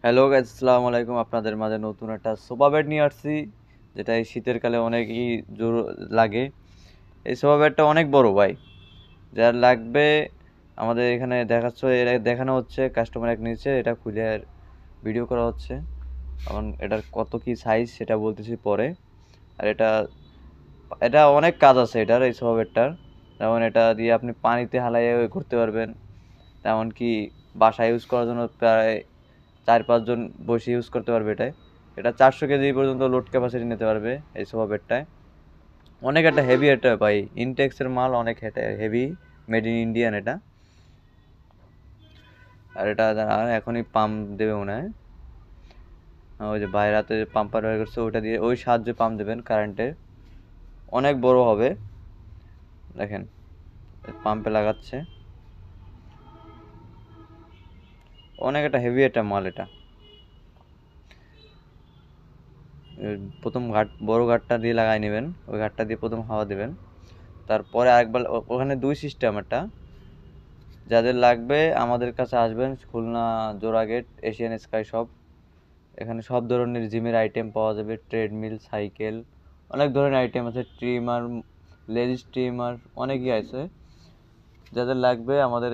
Hello guys, আসসালামু আলাইকুম। আপনাদের মাঝে নতুন একটা সোফা বেড নিয়ে আসছি, যেটা এই শীতের কালে অনেকই জোর লাগে। এই সোফা বেডটা অনেক বড় ভাই, যার লাগবে আমাদের এখানে দেখাচ্ছ, এটা দেখানো হচ্ছে কাস্টমার এক নিচে, এটা খুলে ভিডিও করা হচ্ছে। এখন এটার কত কি সাইজ সেটা বলতেছি পরে। আর এটা এটা অনেক কাজ আছে এটার, এই সোফা বেডটার। যেমন এটা দিয়ে আপনি পানিতে হালাইয়ে করতে পারবেন, তেমনকি বাসা ইউজ করার জন্য প্রায় 4-5 জন বসে ইউজ করতে পারবে এটায়। এটা 400 কেজি পর্যন্ত লোড ক্যাপাসিটি নিতে পারবে এই সোফা বেডটায়। অনেক একটা হেভি, এটা ভাই ইনটেক্সের মাল, অনেক হেভি, মেড ইন ইন্ডিয়ান এটা। আর এটা এখনই পাম্প দেবে মনে হয়। ওই যে বাইরে হাতে পাম্পার বের করছে, ওইটা দিয়ে ওই সাহায্যে পাম্প দেবেন কারেন্টের। অনেক বড় হবে, দেখেন পাম্পে লাগাচ্ছে। অনেক একটা হেভি একটা মাল এটা। প্রথম ঘাট, বড় ঘাটটা দিয়ে লাগাই নেবেন, ওই ঘাটটা দিয়ে প্রথম হাওয়া দেবেন। তারপরে আরেকবার ওখানে দুই সিস্টেম, একটা যাদের লাগবে আমাদের কাছে আসবেন, Khulna Jora Gate Asian sky shop. এখানে সব ধরনের জিমের আইটেম পাওয়া যাবে, ট্রেডমিল, সাইকেল, অনেক ধরনের আইটেম আছে, ট্রিমার, লেজ ট্রিমার, অনেকই আছে। যাদের লাগবে আমাদের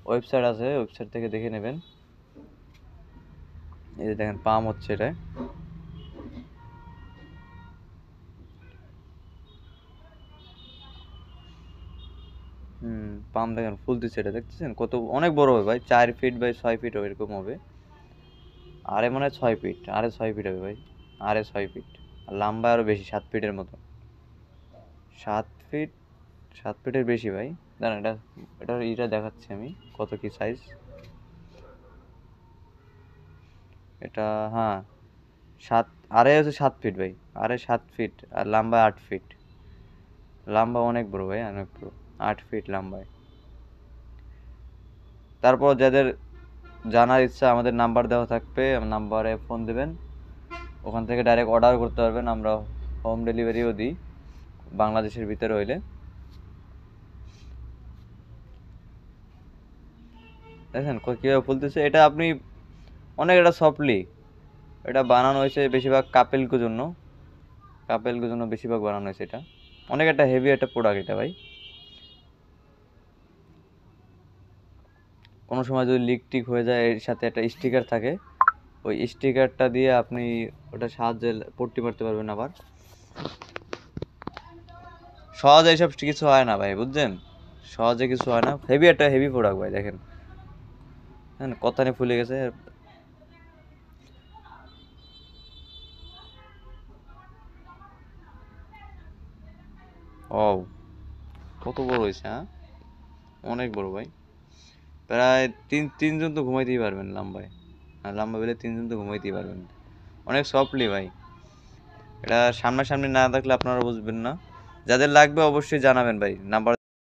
ওয়েবসাইট আছে, ওয়েবসাইট থেকে দেখে নেবেন। এই যে দেখেন পাম্প হচ্ছে এটা। পাম্প দেখেন ফুল দিচ্ছে, এটা দেখতেছেন কত অনেক বড় হবে ভাই, 4 ফিট বাই 6 ফিট এরকম হবে। আরে মনে হয় 6 ফিট, আরে 6 ফিট হবে ভাই, আরে 6 ফিট। আর লম্বা আরো বেশি, 7 ফিটের মতো। 7 ফিট, 7 ফিটের বেশি ভাই। দাঁড়ান, এটা দেখাচ্ছি আমি কত কি সাইজ এটা। হ্যাঁ, সাত, আরে হচ্ছে 7 ফিট ভাই, আরে 7 ফিট, আর লম্বা 8 ফিট। লম্বা অনেক বড় ভাই, অনেক বড়, 8 ফিট লম্বায়। তারপর যাদের জানার ইচ্ছা, আমাদের নাম্বার দেওয়া থাকবে, নাম্বারে ফোন দেবেন, ওখান থেকে ডাইরেক্ট অর্ডার করতে পারবেন। আমরা হোম ডেলিভারিও দিই বাংলাদেশের ভিতরে হইলে। দেখেন কীভাবে ফুলতেছে এটা, আপনি অনেক, এটা সফটলি, এটা বানানো হয়েছে বেশিরভাগ কাপেলকে জন্য, কাপেলকে জন্য বেশিরভাগ বানানো হয়েছে এটা। অনেক একটা হেভি একটা প্রোডাক্ট এটা ভাই। কোনো সময় যদি লিক টিক হয়ে যায়, এর সাথে একটা স্টিকার থাকে, ওই স্টিকারটা দিয়ে আপনি ওটা সাহায্যে পট্টি মারতে পারবেন। আবার সহজে এইসব কিছু হয় না ভাই, বুঝছেন, সহজে কিছু হয় না। হেভি একটা হেভি প্রোডাক্ট ভাই, দেখেন হ্যাঁ কথা নিয়ে ফুলে গেছে। ও, কত বড় হয়েছে, হ্যাঁ অনেক বড় ভাই। প্রায় তিনজন তো ঘুমাইতেই পারবেন লম্বায়। হ্যাঁ, লম্বা বেলে তিনজন তো ঘুমাইতেই পারবেন, অনেক সফটলি ভাই। এটা সামনাসামনি না থাকলে আপনারা বুঝবেন না। যাদের লাগবে অবশ্যই জানাবেন ভাই, নাম্বার